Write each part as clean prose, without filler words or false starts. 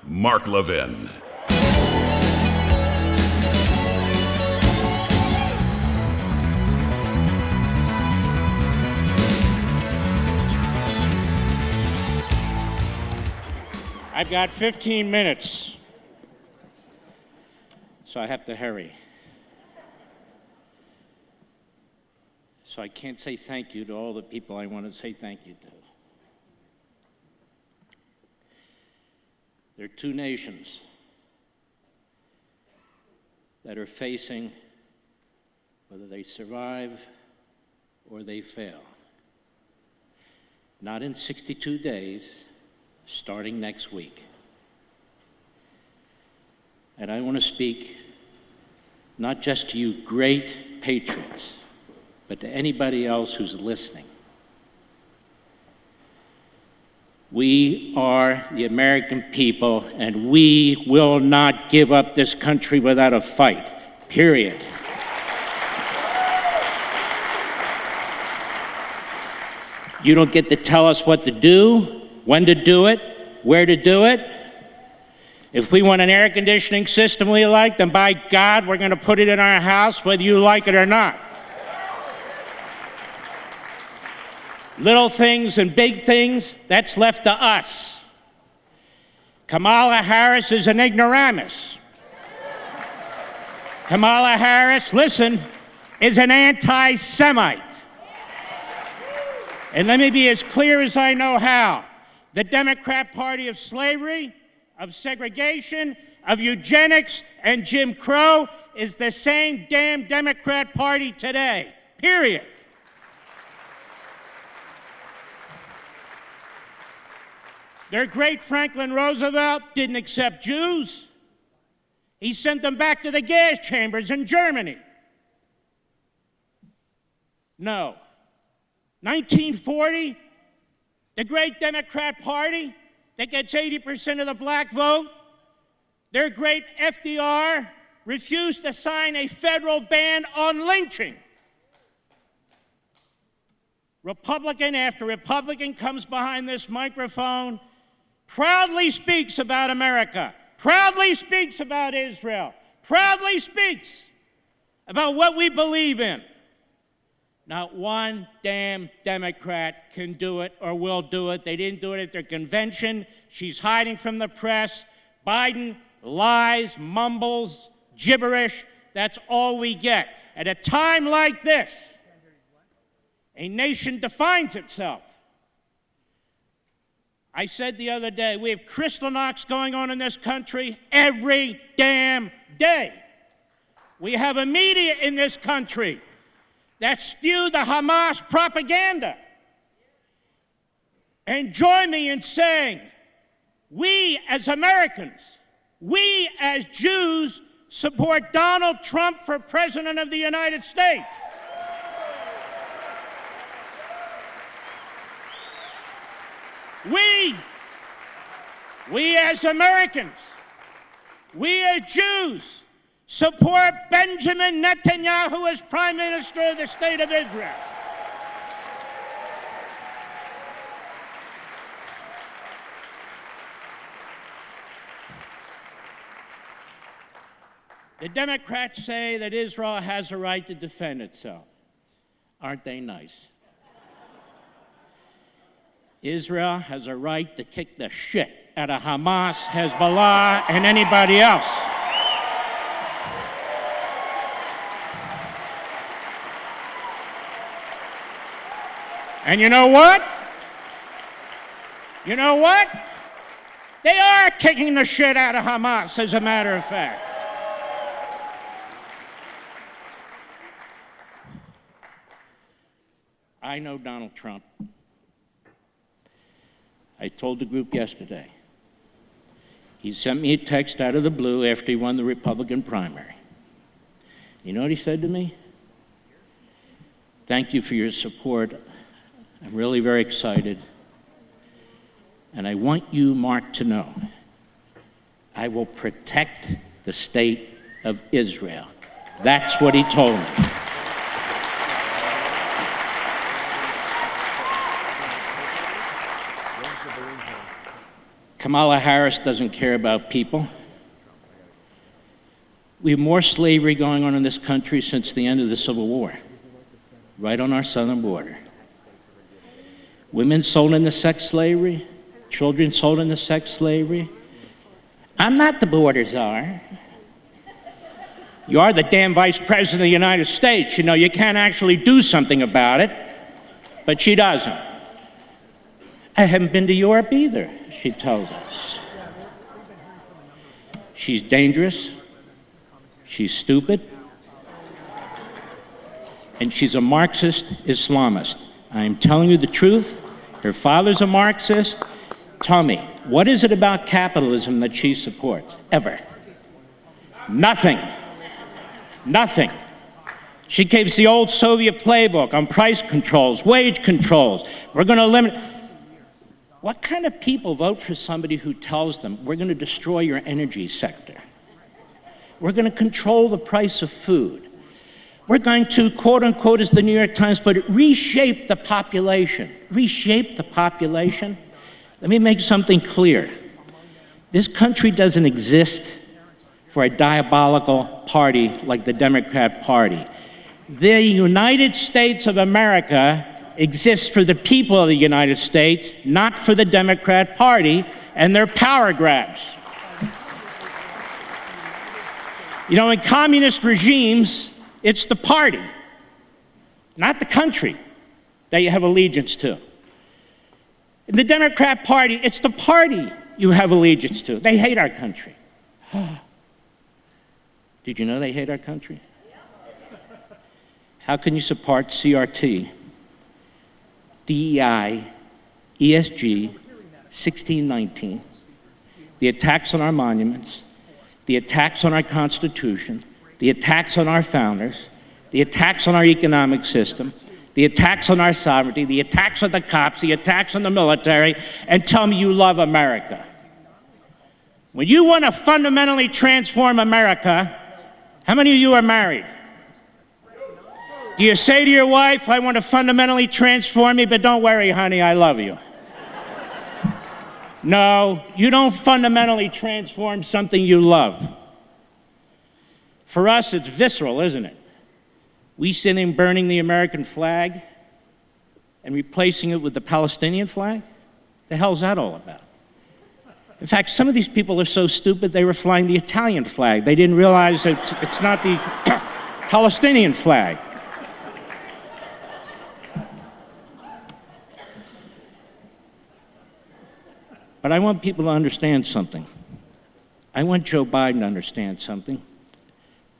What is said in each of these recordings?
Mark Levin. I've got 15 minutes, so I have to hurry. So I can't say thank you to all the people I want to say thank you to. There are two nations that are facing whether they survive or they fail. Not in 62 days, starting next week. And I want to speak not just to you great patriots, but to anybody else who's listening. We are the American people, and we will not give up this country without a fight, period. You don't get to tell us what to do, when to do it, where to do it. If we want an air conditioning system we like, then by God, we're going to put it in our house, whether you like it or not. Little things and big things, that's left to us. Kamala Harris is an ignoramus. Kamala Harris, listen, is an anti-Semite. And let me be as clear as I know how. The Democrat Party of slavery, of segregation, of eugenics, and Jim Crow is the same damn Democrat Party today, period. Their great Franklin Roosevelt didn't accept Jews. He sent them back to the gas chambers in Germany. No. 1940, the great Democrat Party that gets 80% of the black vote, their great FDR refused to sign a federal ban on lynching. Republican after Republican comes behind this microphone, proudly speaks about America, proudly speaks about Israel, proudly speaks about what we believe in. Not one damn Democrat can do it or will do it. They didn't do it at their convention. She's hiding from the press. Biden lies, mumbles, gibberish. That's all we get. At a time like this, a nation defines itself. I said the other day, we have Kristallnachts going on in this country every damn day. We have a media in this country that spew the Hamas propaganda. And join me in saying, we as Americans, we as Jews support Donald Trump for President of the United States. We as Americans, we as Jews, support Benjamin Netanyahu as Prime Minister of the State of Israel. The Democrats say that Israel has a right to defend itself. Aren't they nice? Israel has a right to kick the shit out of Hamas, Hezbollah, and anybody else. And you know what? You know what? They are kicking the shit out of Hamas, as a matter of fact. I know Donald Trump. I told the group yesterday. He sent me a text out of the blue after he won the Republican primary. You know what he said to me? Thank you for your support. I'm really very excited. And I want you, Mark, to know I will protect the state of Israel. That's what he told me. Kamala Harris doesn't care about people. We have more slavery going on in this country since the end of the Civil War, right on our southern border. Women sold into sex slavery, children sold into sex slavery. I'm not the border czar. You are the damn vice president of the United States. You know, you can't actually do something about it, but she doesn't. I haven't been to Europe either, she tells us. She's dangerous, she's stupid, and she's a Marxist Islamist. I'm telling you the truth. Her father's a Marxist. Tell me, what is it about capitalism that she supports? Ever. Nothing. Nothing. She keeps the old Soviet playbook on price controls, wage controls. We're going to limit. What kind of people vote for somebody who tells them, we're going to destroy your energy sector? We're going to control the price of food. We're going to, quote unquote, as the New York Times put it, reshape the population. Reshape the population? Let me make something clear. This country doesn't exist for a diabolical party like the Democrat Party. The United States of America exists for the people of the United States, not for the Democrat Party and their power grabs. You know, in communist regimes, it's the party, not the country, that you have allegiance to. In the Democrat Party, it's the party you have allegiance to. They hate our country. Did you know they hate our country? How can you support CRT, DEI, ESG, 1619, the attacks on our monuments, the attacks on our Constitution, the attacks on our founders, the attacks on our economic system, the attacks on our sovereignty, the attacks on the cops, the attacks on the military, and tell me you love America? When you want to fundamentally transform America, how many of you are married? Do you say to your wife, I want to fundamentally transform you, but don't worry, honey, I love you? No, you don't fundamentally transform something you love. For us, it's visceral, isn't it? We sit in burning the American flag and replacing it with the Palestinian flag? The hell's that all about? In fact, some of these people are so stupid they were flying the Italian flag. They didn't realize that it's not the Palestinian flag. But I want people to understand something. I want Joe Biden to understand something.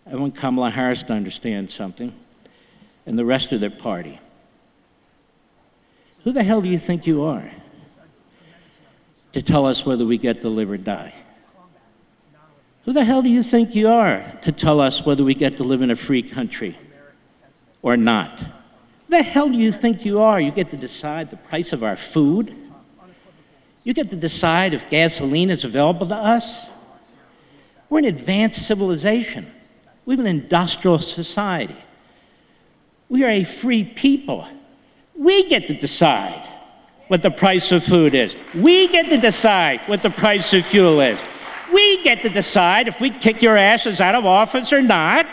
I want Kamala Harris to understand something, and the rest of their party. Who the hell do you think you are to tell us whether we get to live or die? Who the hell do you think you are to tell us whether we get to live in a free country or not? Who the hell do you think you are? You get to decide the price of our food? You get to decide if gasoline is available to us? We're an advanced civilization. We have an industrial society. We are a free people. We get to decide what the price of food is. We get to decide what the price of fuel is. We get to decide if we kick your asses out of office or not.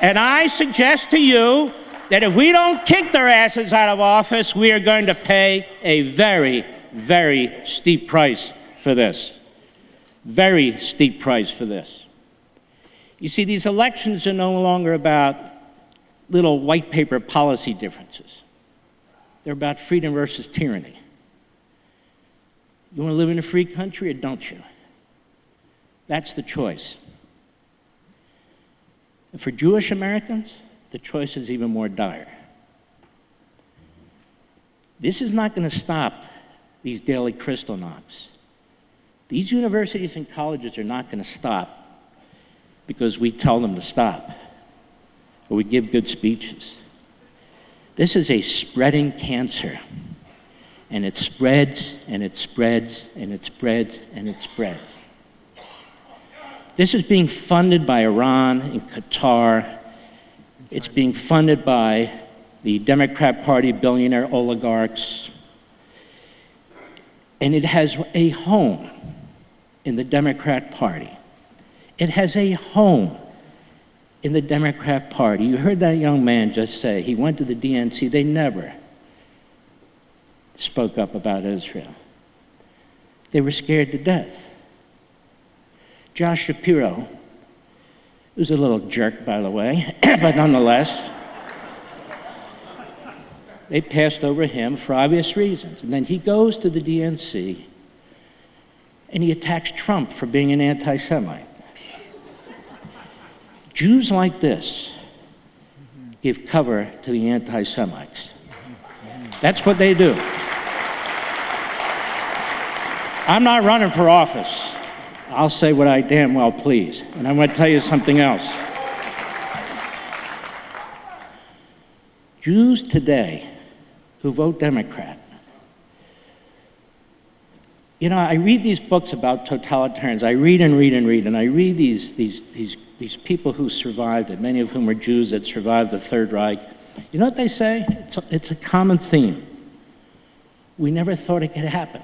And I suggest to you that if we don't kick their asses out of office, we are going to pay a very, very steep price for this. Very steep price for this. You see, these elections are no longer about little white paper policy differences. They're about freedom versus tyranny. You want to live in a free country or don't you? That's the choice. And for Jewish Americans, the choice is even more dire. This is not going to stop these daily Kristallnachts. These universities and colleges are not going to stop because we tell them to stop or we give good speeches. This is a spreading cancer, and it spreads, and it spreads, and it spreads, and it spreads. This is being funded by Iran and Qatar. It's being funded by the Democrat Party billionaire oligarchs. And it has a home in the Democrat Party. It has a home in the Democrat Party. You heard that young man just say, he went to the DNC, they never spoke up about Israel. They were scared to death. Josh Shapiro, who's a little jerk, by the way, but nonetheless, they passed over him for obvious reasons. And then he goes to the DNC and he attacks Trump for being an anti-Semite. Jews like this give cover to the anti-Semites. That's what they do. I'm not running for office. I'll say what I damn well please. And I'm going to tell you something else. Jews today who vote Democrat, you know, I read these books about totalitarians. I read and read and read, and I read these people who survived it, many of whom are Jews that survived the Third Reich. You know what they say? It's a common theme. We never thought it could happen.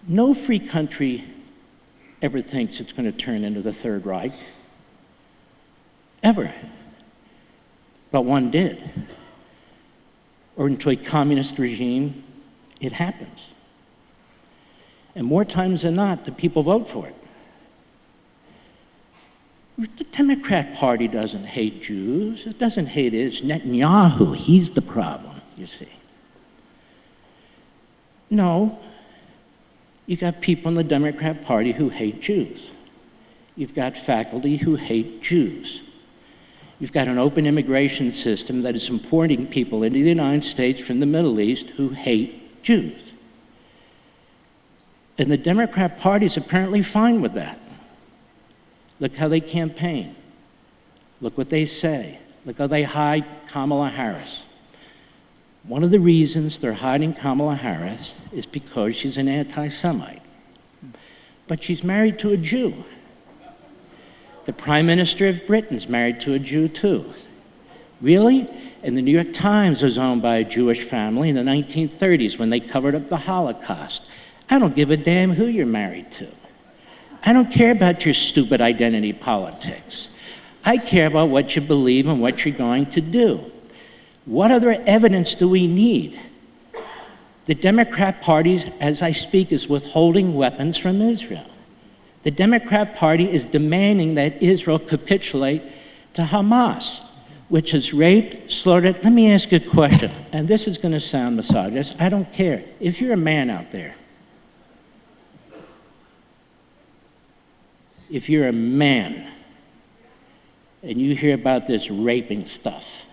No free country ever thinks it's going to turn into the Third Reich, ever. But one did. Or into a communist regime, it happens. And more times than not, the people vote for it. The Democrat Party doesn't hate Jews. It doesn't hate it. It's Netanyahu. He's the problem, you see. No. You've got people in the Democrat Party who hate Jews. You've got faculty who hate Jews. You've got an open immigration system that is importing people into the United States from the Middle East who hate Jews. And the Democrat Party is apparently fine with that. Look how they campaign. Look what they say. Look how they hide Kamala Harris. One of the reasons they're hiding Kamala Harris is because she's an anti-Semite. But she's married to a Jew. The Prime Minister of Britain's married to a Jew too. Really? And the New York Times was owned by a Jewish family in the 1930s when they covered up the Holocaust. I don't give a damn who you're married to. I don't care about your stupid identity politics. I care about what you believe and what you're going to do. What other evidence do we need? The Democrat Party, as I speak, is withholding weapons from Israel. The Democrat Party is demanding that Israel capitulate to Hamas, which has raped, slaughtered. Let me ask you a question, and this is going to sound misogynist. I don't care. If you're a man out there, if you're a man and you hear about this raping stuff,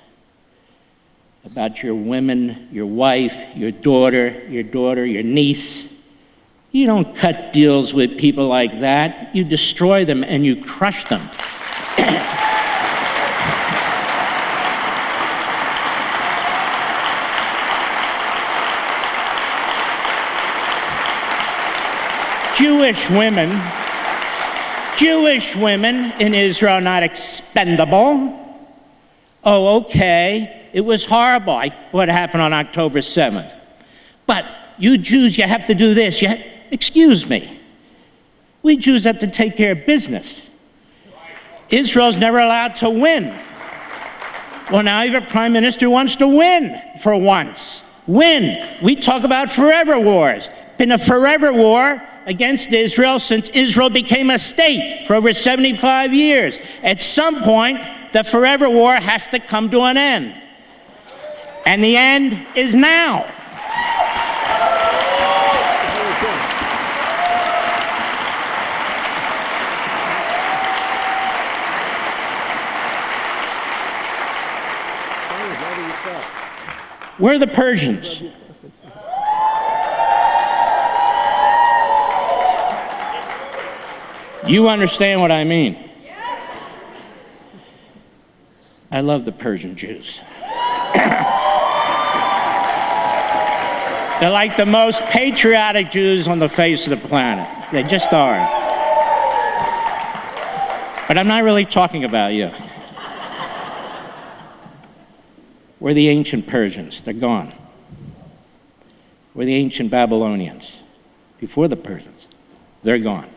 about your women, your wife, your daughter, your niece, you don't cut deals with people like that. You destroy them and you crush them. Jewish women in Israel are not expendable. Oh, okay. It was horrible what happened on October 7th. But you Jews, you have to do this. Excuse me. We Jews have to take care of business. Israel's never allowed to win. Well, now even Prime Minister wants to win for once. Win. We talk about forever wars. Been a forever war against Israel since Israel became a state for over 75 years. At some point, the forever war has to come to an end. And the end is now. We're the Persians. You understand what I mean? I love the Persian Jews. They're like the most patriotic Jews on the face of the planet. They just are. But I'm not really talking about you. We're the ancient Persians. They're gone. or the ancient Babylonians, before the Persians. They're gone.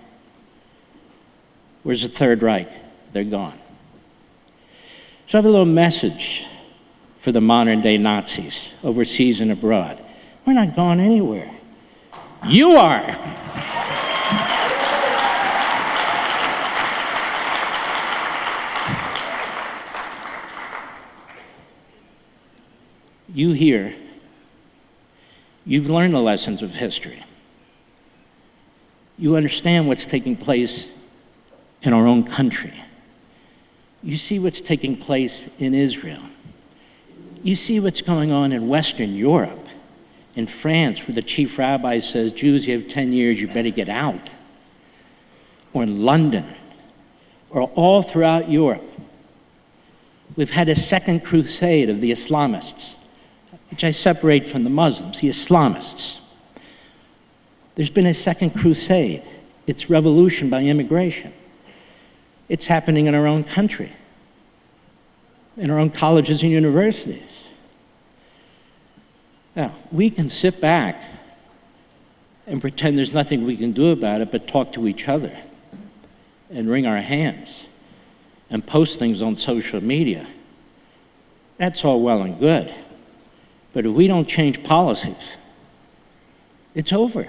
Where's the Third Reich? They're gone. So I have a little message for the modern-day Nazis, overseas and abroad. We're not going anywhere. You are. You here, you've learned the lessons of history. You understand what's taking place in our own country. You see what's taking place in Israel. You see what's going on in Western Europe, in France, where the chief rabbi says, Jews, you have 10 years, you better get out. Or in London, or all throughout Europe. We've had a second crusade of the Islamists, which I separate from the Muslims, the Islamists. There's been a second crusade. It's revolution by immigration. It's happening in our own country, in our own colleges and universities. Now, we can sit back and pretend there's nothing we can do about it but talk to each other and wring our hands and post things on social media. That's all well and good. But if we don't change policies, it's over.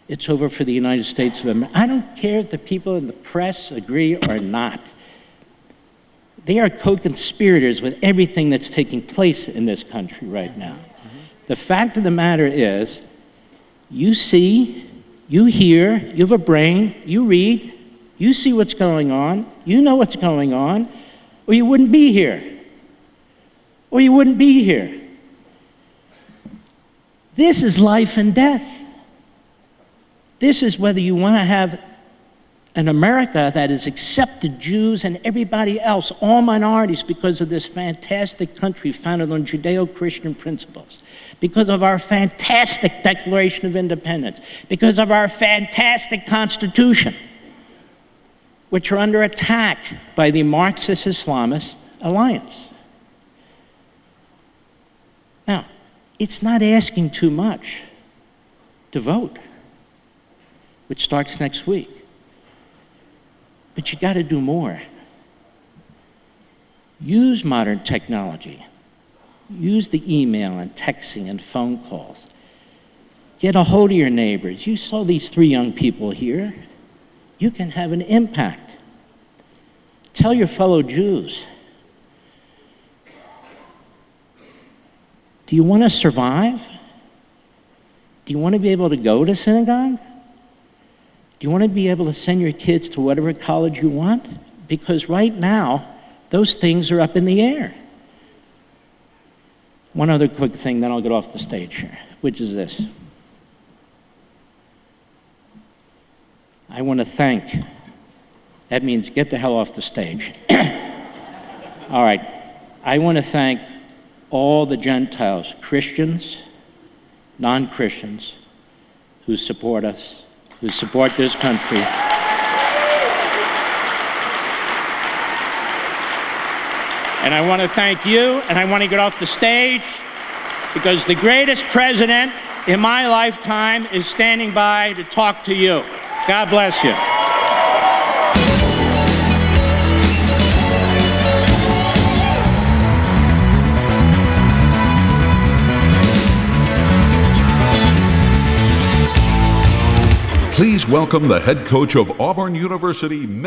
It's over for the United States of America. I don't care if the people in the press agree or not. They are co-conspirators with everything that's taking place in this country right now. The fact of the matter is, you see, you hear, you have a brain, you read, you see what's going on, you know what's going on, or you wouldn't be here. Or you wouldn't be here. This is life and death. This is whether you want to have an America that has accepted Jews and everybody else, all minorities, because of this fantastic country founded on Judeo-Christian principles, because of our fantastic Declaration of Independence, because of our fantastic Constitution, which are under attack by the Marxist-Islamist alliance. Now, it's not asking too much to vote, which starts next week. But you got to do more. Use modern technology. Use the email and texting and phone calls. Get a hold of your neighbors. You saw these 3 young people here. You can have an impact. Tell your fellow Jews, do you want to survive? Do you want to be able to go to synagogue? Do you want to be able to send your kids to whatever college you want? Because right now, those things are up in the air. One other quick thing, then I'll get off the stage here, which is this. I want to thank, that means get the hell off the stage. All right, I want to thank all the Gentiles, Christians, non-Christians, who support us, who support this country. And I want to thank you, and I want to get off the stage, because the greatest president in my lifetime is standing by to talk to you. God bless you. Please welcome the head coach of Auburn University.